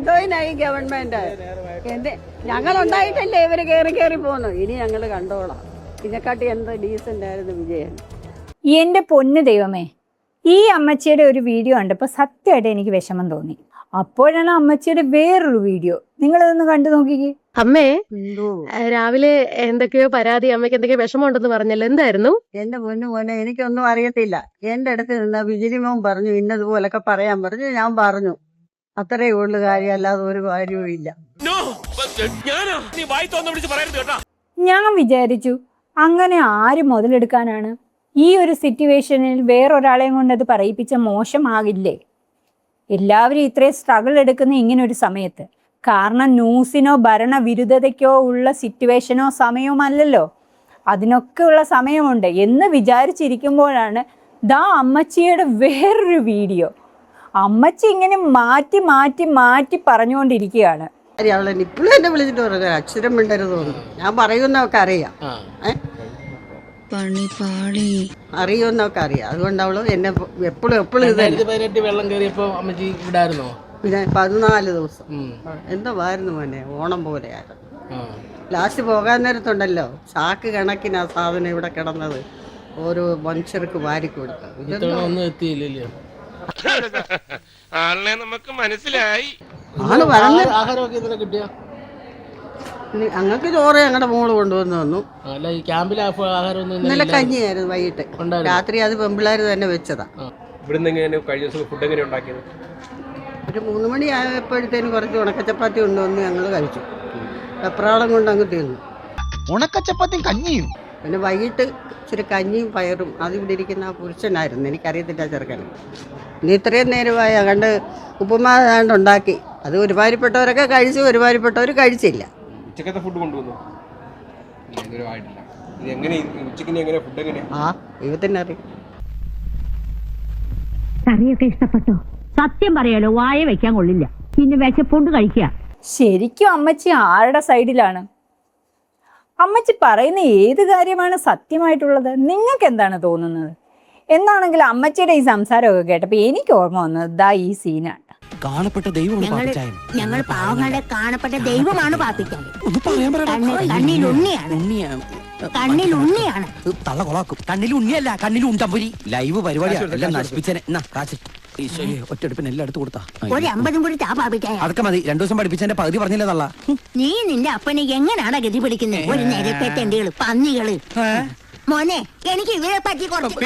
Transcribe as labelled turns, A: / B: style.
A: എന്തോനായി government ഞങ്ങൾ ഉണ്ടായിട്ടല്ലേ ഇവര് കേറി പോന്നു. ഇനി ഞങ്ങൾ കണ്ടോളാം. ഇതിനെക്കാട്ടി എന്ത് ഡീസന്റ് ആയിരുന്നു വിജയൻ.
B: എന്റെ പൊന്നു ദൈവമേ, ഈ അമ്മച്ചിയുടെ ഒരു വീഡിയോ കണ്ടപ്പോൾ സത്യമായിട്ട് എനിക്ക് വിഷമം തോന്നി. അപ്പോഴാണ് അമ്മച്ചിയുടെ വേറൊരു വീഡിയോ, നിങ്ങളിതൊന്ന് കണ്ടു നോക്കിക്കേ.
C: അമ്മേ, രാവിലെ എന്തൊക്കെയോ പരാതി, അമ്മയ്ക്ക് എന്തൊക്കെയോ വിഷമമുണ്ടെന്ന് പറഞ്ഞല്ലോ, എന്തായിരുന്നു?
A: എന്റെ പൊന്നു മോനെ, എനിക്കൊന്നും അറിയത്തില്ല. എന്റെ അടുത്ത് നിന്ന വിജിലിമോൻ പറഞ്ഞു ഇന്നതുപോലൊക്കെ പറയാൻ പറഞ്ഞു. ഞാൻ പറഞ്ഞു അത്രേ ഉള്ളു കാര്യം, അല്ലാതെ ഒരു കാര്യവും ഇല്ല.
B: ഞാൻ വിചാരിച്ചു അങ്ങനെ ആര് മുതലെടുക്കാനാണ്? ഈ ഒരു സിറ്റുവേഷനിൽ വേറൊരാളെയും കൊണ്ട് അത് പറയിപ്പിച്ച മോശമാകില്ലേ? എല്ലാവരും ഇത്രയും സ്ട്രഗിൾ എടുക്കുന്ന ഇങ്ങനെ ഒരു സമയത്ത്. കാരണം ന്യൂസിനോ ഭരണവിരുദ്ധതയ്ക്കോ ഉള്ള സിറ്റുവേഷനോ സമയവുമല്ലല്ലോ, അതിനൊക്കെ ഉള്ള സമയമുണ്ട് എന്ന് വിചാരിച്ചിരിക്കുമ്പോഴാണ് ദാ അമ്മച്ചിയുടെ വേറൊരു വീഡിയോ. അമ്മച്ചി ഇങ്ങനെ മാറ്റി മാറ്റി മാറ്റി പറഞ്ഞുകൊണ്ടിരിക്കുകയാണ്.
A: അവളെ ഇപ്പോഴും എന്നെ വിളിച്ചിട്ട് പറഞ്ഞു അക്ഷരം മിണ്ടരുതെന്ന്. ഞാൻ പറയുന്നവർക്ക് അറിയാം, അറിയുന്നവർക്ക് അറിയാം. അതുകൊണ്ട് അവള് എന്നെ എപ്പോഴും
D: വെള്ളം കയറിയപ്പോ അമ്മച്ചി വിടായിരുന്നോ?
A: പിന്നെ 14 ദിവസം എന്തുവായിരുന്നു മോനെ, ഓണം പോലെയായിരുന്നു. ലാസ്റ്റ് പോകാൻ നേരത്തുണ്ടല്ലോ ചാക്ക് കണക്കിന് ആ സാധനം ഇവിടെ കിടന്നത് ഓരോ മനുഷ്യർക്ക് വാരി കൊടുത്തു.
D: ഒന്നും എത്തിയില്ലല്ലോ,
E: ആളിനെ നമുക്ക് മനസ്സിലായി.
A: ആള് പറഞ്ഞു
D: ആഹാരമൊക്കെ ഇതിനെ കിട്ടിയോ?
A: ഞങ്ങൾക്ക് ചോറ് ഞങ്ങളുടെ മോള് കൊണ്ടുവന്ന് തന്നു.
D: അല്ല, ഈ ക്യാമ്പിൽ ആഹാരം
A: ഇന്നലെ കഞ്ഞിയായിരുന്നു വൈകിട്ട്. രാത്രി അത് പെമ്പിള്ളാര് തന്നെ വെച്ചതാ.
E: ഇവിടുന്ന് എങ്ങനെ കഴിഞ്ഞ ദിവസം ഫുഡ് എങ്ങനെ ഉണ്ടാക്കിയത്?
A: ഒരു 3 മണി ആയപ്പോഴത്തേനും കുറച്ച് ഉണക്കച്ചപ്പാത്തി കൊണ്ടുവന്ന് ഞങ്ങൾ കഴിച്ചു. വെപ്രാളം കൊണ്ട് അങ്ങ് തീർന്നു.
F: ഉണക്കച്ചപ്പാത്തിയും കഞ്ഞിയും.
A: പിന്നെ വൈകിട്ട് ഇച്ചിരി കഞ്ഞിയും പയറും. അതിവിടെ ഇരിക്കുന്ന ആ പുരുഷനായിരുന്നു, എനിക്കറിയത്തില്ല ചെറുക്കന്. ഇനി ഇത്രയും നേരമായ കണ്ട് ഉപ്പുമാവ് ഉണ്ടാക്കി. അത് ഒരുമാതിരിപ്പെട്ടവരൊക്കെ കഴിച്ചു, ഒരുമാതിരിപ്പെട്ടവർ കഴിച്ചില്ല.
E: ഉച്ചക്കത്തെ ഫുഡ് കൊണ്ടുവന്നു
A: ദൈവത്തിന് അറിയാം.
G: കറിയൊക്കെ ഇഷ്ടപ്പെട്ടോ? സത്യം പറയാലോ, വായ വെക്കാൻ കൊള്ളില്ല. പിന്നെ വിശപ്പുണ്ട് കഴിക്കുക.
B: ശരിക്കും അമ്മച്ചി ആരുടെ സൈഡിലാണ്? അമ്മച്ചി പറയുന്ന ഏത് കാര്യമാണ് സത്യമായിട്ടുള്ളത്? നിങ്ങൾക്ക് എന്താണ് തോന്നുന്നത്? എന്താണെങ്കിൽ അമ്മച്ചിയുടെ ഈ സംസാരമൊക്കെ കേട്ടപ്പോൾ എനിക്ക് ഓർമ്മ വന്നത് ദാ ഈ സീനാണ്.
F: കാണപ്പെട്ട ദൈവമാണ്
G: ഞങ്ങൾ പാവങ്ങളെ കാണപ്പെട്ട ദൈവമാണ് പാപ്പിക്കാൻ. കണ്ണിലുണ്ണിയാണ്.
F: തള്ള കൊളാക്കും. കണ്ണിൽ ഉണ്ണിയല്ല, കണ്ണിൽ ഉണ്ടമ്പുരി. ലൈവ് പരിപാടിയാണ് നശിപ്പിച്ചേനെ. ഒറ്റെടുപ്പിന് എല്ലാം എടുത്ത് കൊടുത്താ
G: ഒരു 50 കൂടി താ പാപ്പിക്കാൻ.
F: അതൊക്കെ മതി. 2 ദിവസം പഠിപ്പിച്ചതിന്റെ പകുതി പറഞ്ഞില്ലേ തള്ള.
G: നീ നിന്റെ അപ്പനെ എങ്ങനെയാണ് ഗതി പിടിക്കുന്നത്? ഒരു നിരപ്പെട്ടെണ്ടികള്, പന്നികള്. മോനെ, എനിക്ക് ഇവരെ പറ്റി കുറച്ച്